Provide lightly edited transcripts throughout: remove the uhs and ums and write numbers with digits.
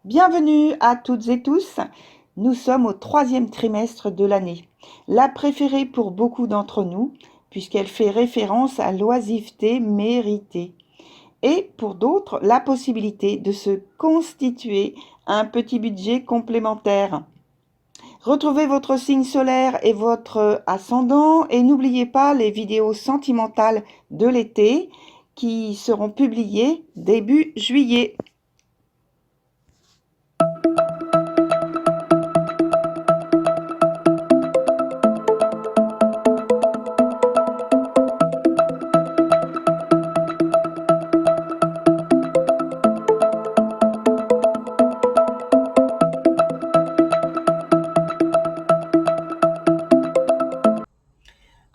Bienvenue à toutes et tous. Nous sommes au troisième trimestre de l'année, la préférée pour beaucoup d'entre nous, puisqu'elle fait référence à l'oisiveté méritée, et pour d'autres, la possibilité de se constituer un petit budget complémentaire. Retrouvez votre signe solaire et votre ascendant, et n'oubliez pas les vidéos sentimentales de l'été qui seront publiées début juillet.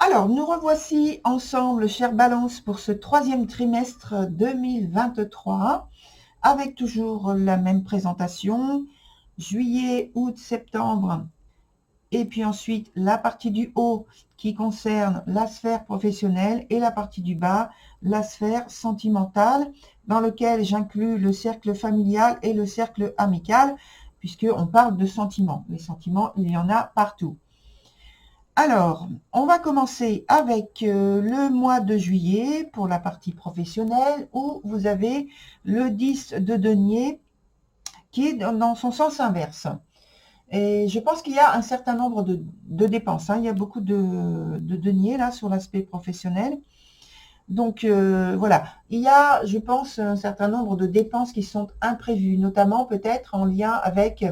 Alors, nous revoici ensemble, chère Balance, pour ce troisième trimestre 2023, avec toujours la même présentation, juillet, août, septembre, et puis ensuite la partie du haut qui concerne la sphère professionnelle et la partie du bas, la sphère sentimentale, dans lequel j'inclus le cercle familial et le cercle amical, puisqu'on parle de sentiments. Les sentiments, il y en a partout. Alors, on va commencer avec le mois de juillet pour la partie professionnelle où vous avez le 10 de denier qui est dans son sens inverse. Et je pense qu'il y a un certain nombre de dépenses. Il y a beaucoup de deniers là sur l'aspect professionnel. Donc voilà, il y a, je pense, un certain nombre de dépenses qui sont imprévues, notamment peut-être en lien avec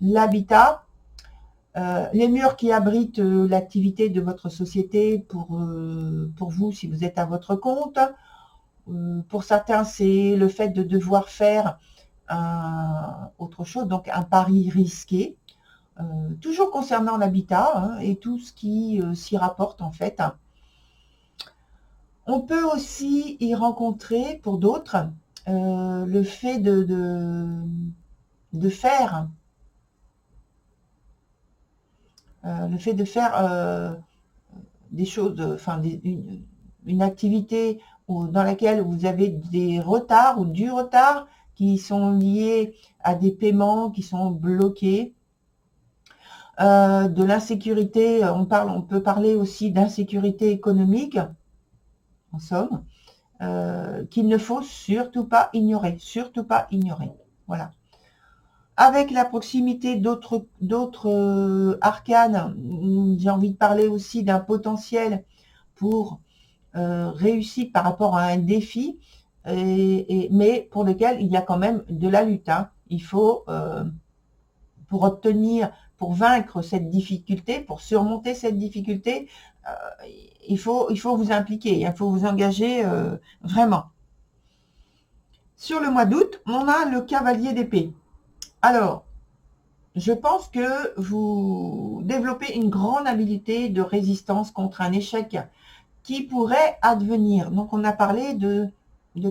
l'habitat. Les murs qui abritent l'activité de votre société pour vous si vous êtes à votre compte. Pour certains, c'est le fait de devoir faire autre chose, donc un pari risqué. Toujours concernant l'habitat et tout ce qui s'y rapporte en fait. On peut aussi y rencontrer pour d'autres le fait de faire des choses, enfin une activité dans laquelle vous avez des retards ou du retard qui sont liés à des paiements qui sont bloqués, de l'insécurité, on peut parler aussi d'insécurité économique, en somme, qu'il ne faut surtout pas ignorer, voilà. Avec la proximité d'autres arcanes, j'ai envie de parler aussi d'un potentiel pour réussite par rapport à un défi, mais pour lequel il y a quand même de la lutte. Il faut, pour vaincre cette difficulté, pour surmonter cette difficulté, il faut vous impliquer, il faut vous engager vraiment. Sur le mois d'août, on a le cavalier d'épée. Alors, je pense que vous développez une grande habilité de résistance contre un échec qui pourrait advenir. Donc, on a parlé de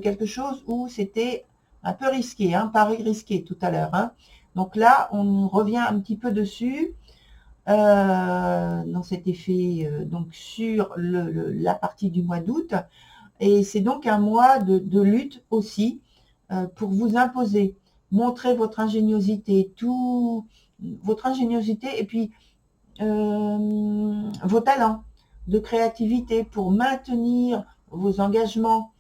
quelque chose où c'était un peu risqué, pari risqué tout à l'heure. Donc là, on revient un petit peu dessus, dans cet effet, donc sur la partie du mois d'août. Et c'est donc un mois de lutte aussi, pour vous imposer, montrer votre ingéniosité, et puis vos talents de créativité pour maintenir vos engagements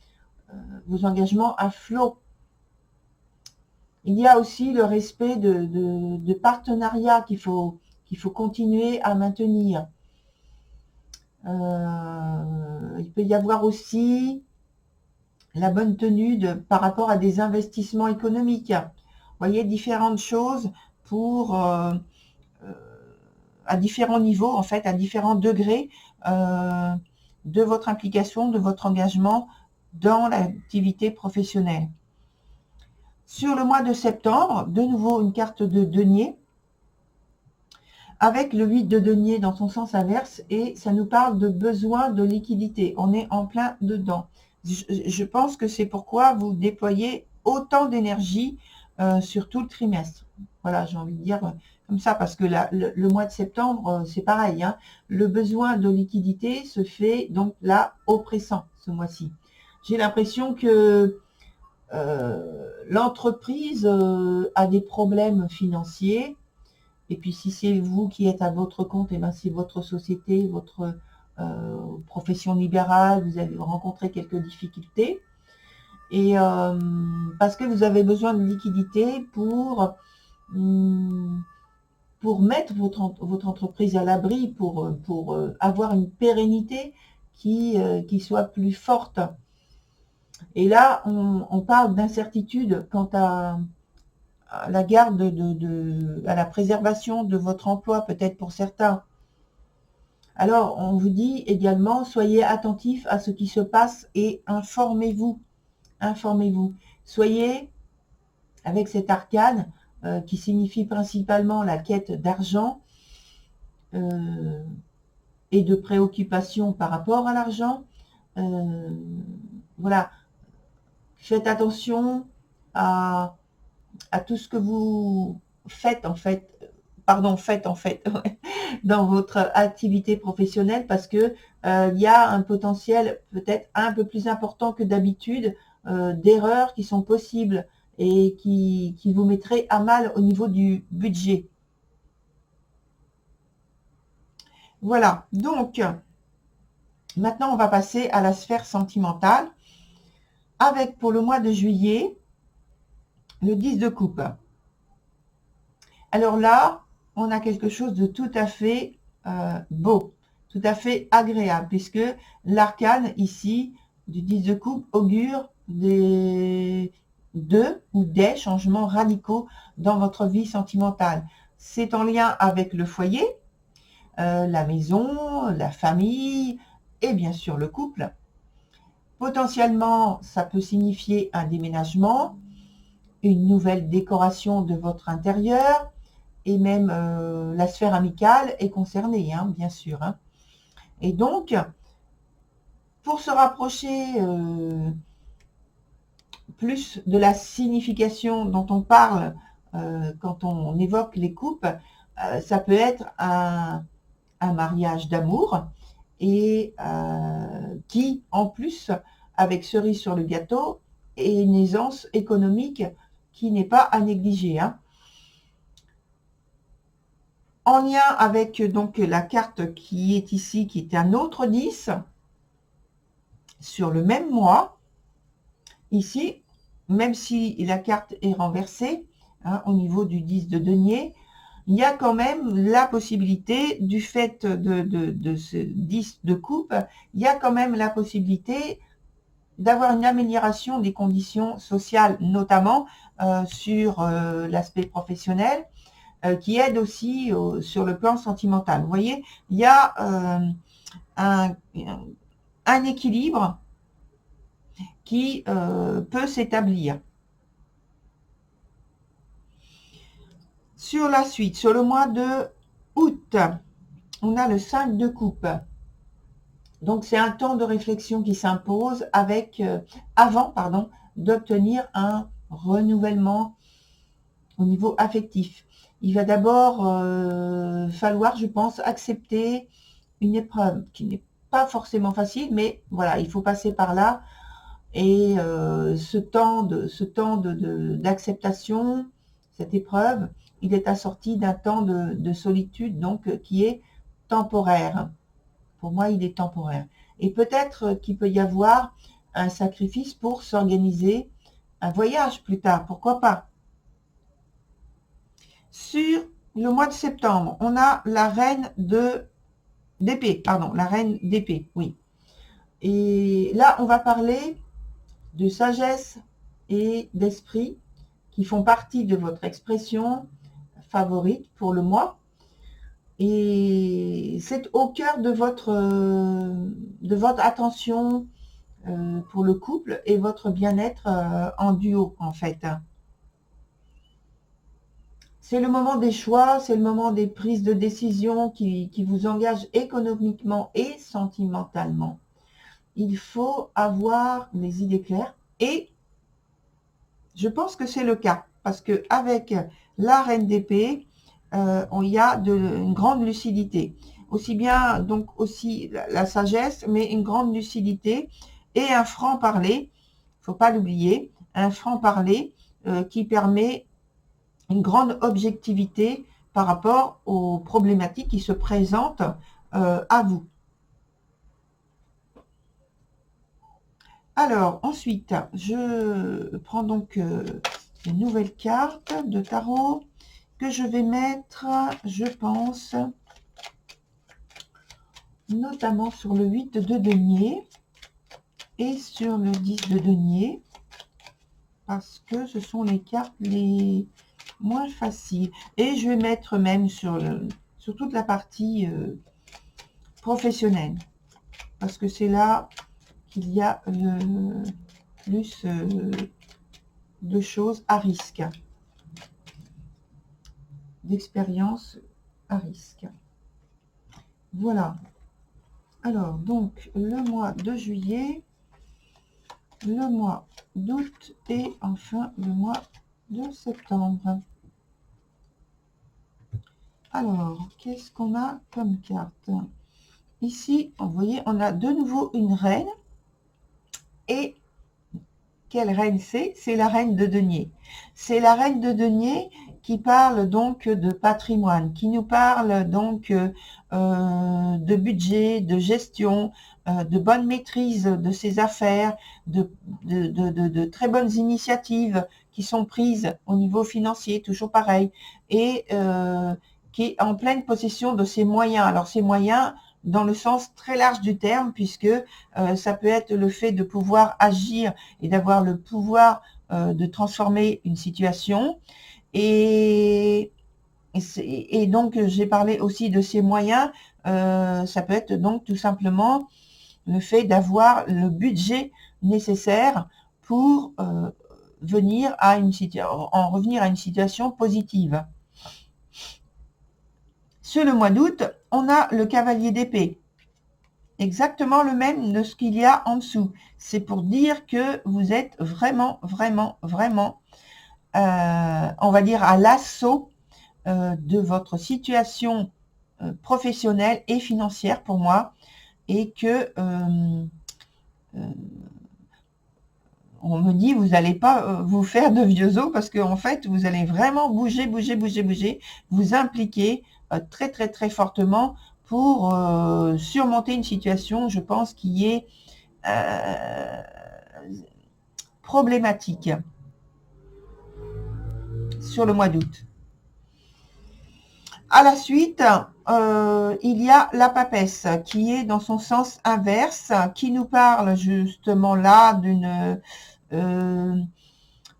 à flot. Il y a aussi le respect de partenariat qu'il faut continuer à maintenir. Il peut y avoir aussi la bonne tenue par rapport à des investissements économiques. Vous voyez, différentes choses pour à différents niveaux, en fait, à différents degrés de votre implication, de votre engagement dans l'activité professionnelle. Sur le mois de septembre, de nouveau une carte de denier, avec le 8 de denier dans son sens inverse, et ça nous parle de besoin de liquidité. On est en plein dedans. Je pense que c'est pourquoi vous déployez autant d'énergie sur tout le trimestre. Voilà, j'ai envie de dire comme ça, parce que le mois de septembre, c'est pareil. Le besoin de liquidité se fait donc là oppressant ce mois-ci. J'ai l'impression que l'entreprise a des problèmes financiers. Et puis si c'est vous qui êtes à votre compte, et ben c'est votre société, votre profession libérale, vous avez rencontré quelques difficultés. Et parce que vous avez besoin de liquidité pour mettre votre entreprise à l'abri, pour avoir une pérennité qui soit plus forte. Et là, on parle d'incertitude quant à la garde, à la préservation de votre emploi, peut-être pour certains. Alors, on vous dit également, soyez attentifs à ce qui se passe et informez-vous. Informez-vous. Soyez, avec cet arcane, qui signifie principalement la quête d'argent et de préoccupation par rapport à l'argent. Voilà. Faites attention à tout ce que vous faites en fait, dans votre activité professionnelle, parce que il y a un potentiel peut-être un peu plus important que d'habitude d'erreurs qui sont possibles et qui vous mettraient à mal au niveau du budget. Voilà, donc maintenant on va passer à la sphère sentimentale avec, pour le mois de juillet, le 10 de coupe. Alors là, on a quelque chose de tout à fait beau, tout à fait agréable, puisque l'arcane ici du 10 de coupe augure des changements radicaux dans votre vie sentimentale. C'est en lien avec le foyer, la maison, la famille et bien sûr le couple. Potentiellement, ça peut signifier un déménagement, une nouvelle décoration de votre intérieur, et même la sphère amicale est concernée, hein, bien sûr. Hein. Et donc, pour se rapprocher plus de la signification dont on parle quand on évoque les couples, ça peut être un mariage d'amour, et qui, en plus, avec cerise sur le gâteau, est une aisance économique qui n'est pas à négliger. Hein. En lien avec donc la carte qui est ici, qui est un autre 10, sur le même mois, ici, même si la carte est renversée, hein, au niveau du 10 de denier, il y a quand même la possibilité, du fait de ce 10 de coupe, il y a quand même la possibilité d'avoir une amélioration des conditions sociales, notamment sur l'aspect professionnel, qui aide aussi sur le plan sentimental. Vous voyez, il y a un équilibre qui peut s'établir. Sur la suite, sur le mois de août, on a le 5 de coupe. Donc, c'est un temps de réflexion qui s'impose avant d'obtenir un renouvellement au niveau affectif. Il va d'abord falloir, je pense, accepter une épreuve qui n'est pas forcément facile, mais voilà, il faut passer par là. Et ce temps d'acceptation, cette épreuve, il est assorti d'un temps de solitude, donc qui est temporaire. Pour moi, il est temporaire. Et peut-être qu'il peut y avoir un sacrifice pour s'organiser un voyage plus tard, pourquoi pas. Sur le mois de septembre, on a la reine d'épée, la reine d'épée, oui. Et là, on va parler de sagesse et d'esprit qui font partie de votre expression favorite pour le mois. Et c'est au cœur de votre attention pour le couple et votre bien-être en duo, en fait. C'est le moment des choix, c'est le moment des prises de décision qui vous engagent économiquement et sentimentalement. Il faut avoir les idées claires, et je pense que c'est le cas, parce que avec la reine d'épée, il y a une grande lucidité. Aussi bien, donc aussi la sagesse, mais une grande lucidité et un franc-parler, il ne faut pas l'oublier, un franc-parler qui permet une grande objectivité par rapport aux problématiques qui se présentent à vous. Alors, ensuite, je prends donc une nouvelle carte de tarot que je vais mettre, je pense, notamment sur le 8 de denier et sur le 10 de denier, parce que ce sont les cartes les moins faciles. Et je vais mettre même sur toute la partie professionnelle, parce que c'est là qu'il y a le plus de choses à risque, d'expérience à risque. Voilà. Alors, donc, le mois de juillet, le mois d'août et enfin le mois de septembre. Alors, qu'est-ce qu'on a comme carte? Ici, vous voyez, on a de nouveau une reine. Et quelle reine c'est? C'est la reine de denier. C'est la reine de denier qui parle donc de patrimoine, qui nous parle donc de budget, de gestion, de bonne maîtrise de ses affaires, de très bonnes initiatives qui sont prises au niveau financier, toujours pareil, et qui est en pleine possession de ses moyens. Alors ses moyens dans le sens très large du terme, puisque ça peut être le fait de pouvoir agir et d'avoir le pouvoir de transformer une situation. Et donc, j'ai parlé aussi de ces moyens. Ça peut être donc tout simplement le fait d'avoir le budget nécessaire pour revenir à une situation positive. Sur le mois d'août, on a le cavalier d'épée. Exactement le même de ce qu'il y a en dessous. C'est pour dire que vous êtes vraiment, vraiment, vraiment, on va dire, à l'assaut de votre situation professionnelle et financière pour moi, et que on me dit, vous n'allez pas vous faire de vieux os, parce qu'en fait, vous allez vraiment bouger, vous impliquer très, très, très fortement pour surmonter une situation, je pense, qui est problématique sur le mois d'août. À la suite, il y a la papesse qui est dans son sens inverse, qui nous parle justement là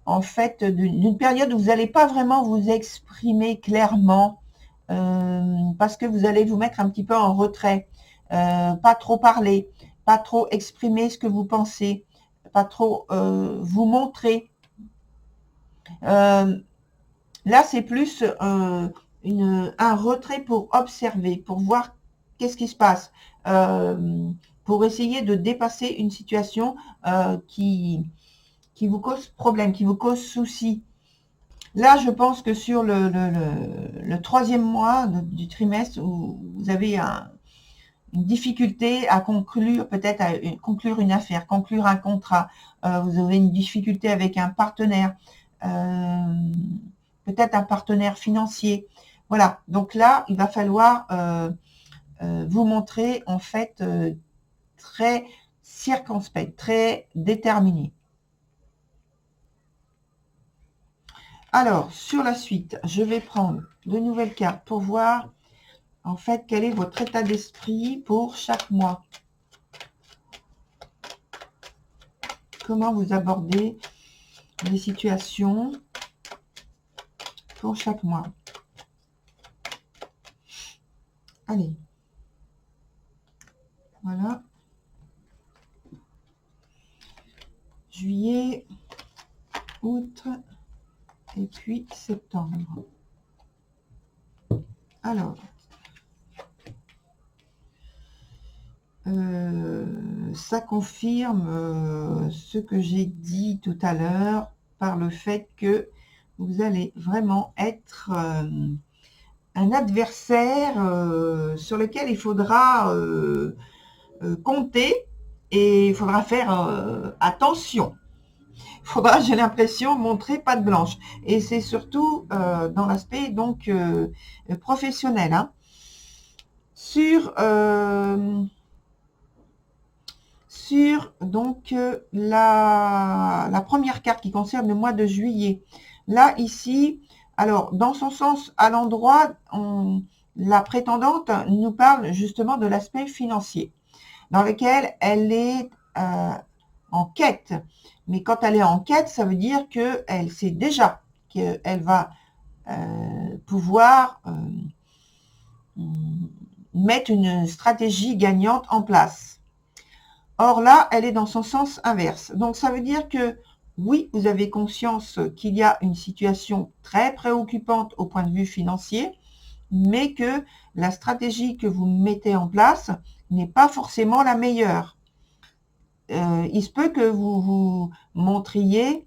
en fait, d'une période où vous n'allez pas vraiment vous exprimer clairement, parce que vous allez vous mettre un petit peu en retrait, pas trop parler, pas trop exprimer ce que vous pensez, pas trop vous montrer. Là, c'est plus un retrait pour observer, pour voir qu'est-ce qui se passe, pour essayer de dépasser une situation qui vous cause problème, qui vous cause souci. Là, je pense que sur le troisième mois du trimestre, où vous avez une difficulté à conclure, peut-être à conclure une affaire, conclure un contrat, vous avez une difficulté avec un partenaire, peut-être un partenaire financier. Voilà, donc là, il va falloir vous montrer en fait très circonspect, très déterminé. Alors, sur la suite, je vais prendre de nouvelles cartes pour voir en fait quel est votre état d'esprit pour chaque mois. Comment vous abordez les situations pour chaque mois. Allez. Voilà. Juillet, août et puis septembre. Alors, ça confirme ce que j'ai dit tout à l'heure par le fait que vous allez vraiment être un adversaire sur lequel il faudra compter et il faudra faire attention. Faudra, j'ai l'impression, montrer patte blanche. Et c'est surtout dans l'aspect donc professionnel. Hein. Sur donc la première carte qui concerne le mois de juillet. Là, ici, alors, dans son sens à l'endroit, la prétendante nous parle justement de l'aspect financier, dans lequel elle est en quête. Mais quand elle est en quête, ça veut dire qu'elle sait déjà qu'elle va pouvoir mettre une stratégie gagnante en place. Or là, elle est dans son sens inverse. Donc ça veut dire que oui, vous avez conscience qu'il y a une situation très préoccupante au point de vue financier, mais que la stratégie que vous mettez en place n'est pas forcément la meilleure. Il se peut que vous vous montriez,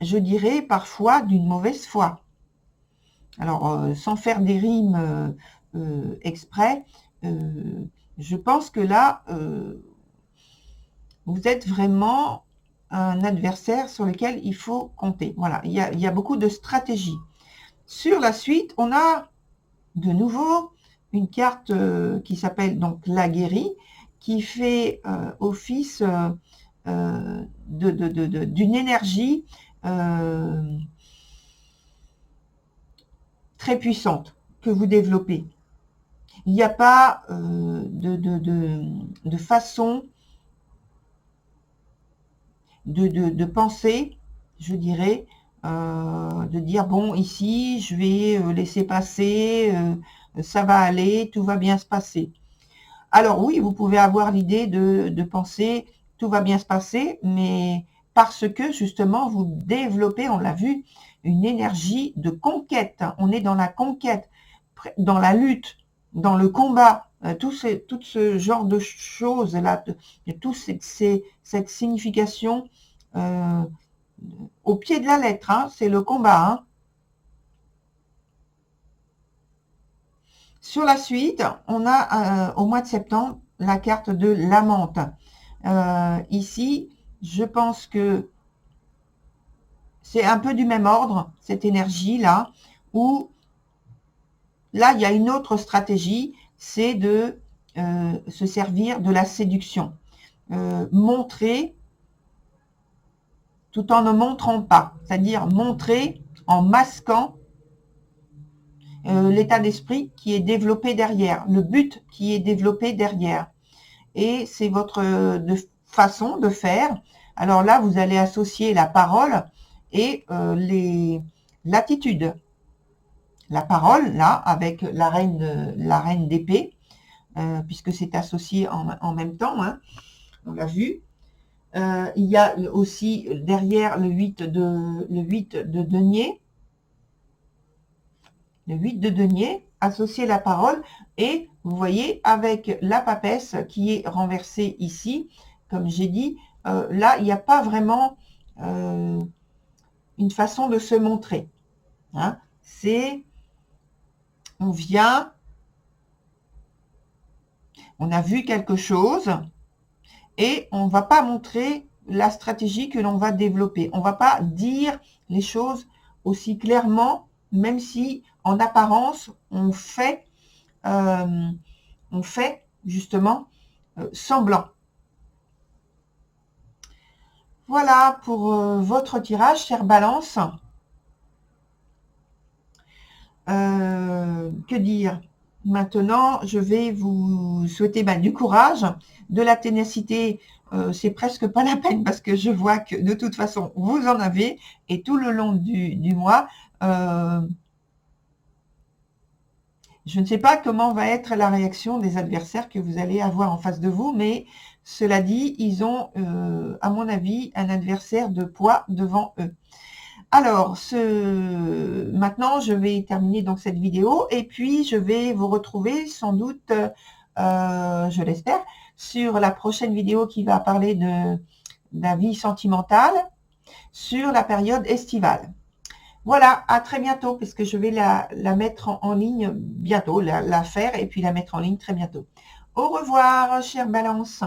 je dirais, parfois d'une mauvaise foi. Alors, sans faire des rimes exprès, je pense que là, vous êtes vraiment un adversaire sur lequel il faut compter. Voilà, il y a beaucoup de stratégies. Sur la suite, on a de nouveau une carte qui s'appelle donc la guérie, qui fait office d'une énergie très puissante que vous développez. Il n'y a pas de façon de penser, je dirais, de dire, bon, ici, je vais laisser passer, ça va aller, tout va bien se passer. Alors oui, vous pouvez avoir l'idée de penser, tout va bien se passer, mais parce que, justement, vous développez, on l'a vu, une énergie de conquête. On est dans la conquête, dans la lutte, dans le combat, tout ce genre de choses-là, toute cette signification au pied de la lettre, hein, c'est le combat. Hein. Sur la suite, on a au mois de septembre la carte de l'amante. Ici, je pense que c'est un peu du même ordre, cette énergie-là, où là, il y a une autre stratégie, c'est de se servir de la séduction. Montrer tout en ne montrant pas, c'est-à-dire montrer en masquant l'état d'esprit qui est développé derrière, le but qui est développé derrière. Et c'est votre façon de faire. Alors là, vous allez associer la parole et l'attitude. La parole, là, avec la reine d'épée, puisque c'est associé en même temps, hein, on l'a vu. Il y a aussi derrière le 8 de denier. Le 8 de denier, associer la parole, et vous voyez, avec la papesse qui est renversée ici, comme j'ai dit, là, il n'y a pas vraiment une façon de se montrer. Hein. C'est, on vient, on a vu quelque chose, et on ne va pas montrer la stratégie que l'on va développer. On ne va pas dire les choses aussi clairement, même si en apparence, on fait justement semblant. Voilà pour votre tirage, chère Balance. Que dire? Maintenant, je vais vous souhaiter du courage, de la ténacité. C'est presque pas la peine parce que je vois que de toute façon, vous en avez. Et tout le long du mois, je ne sais pas comment va être la réaction des adversaires que vous allez avoir en face de vous, mais cela dit, ils ont, à mon avis, un adversaire de poids devant eux. Alors, maintenant, je vais terminer donc cette vidéo et puis je vais vous retrouver sans doute, je l'espère, sur la prochaine vidéo qui va parler de la vie sentimentale sur la période estivale. Voilà, à très bientôt, parce que je vais la mettre en ligne bientôt, la faire et puis la mettre en ligne très bientôt. Au revoir, chère Balance.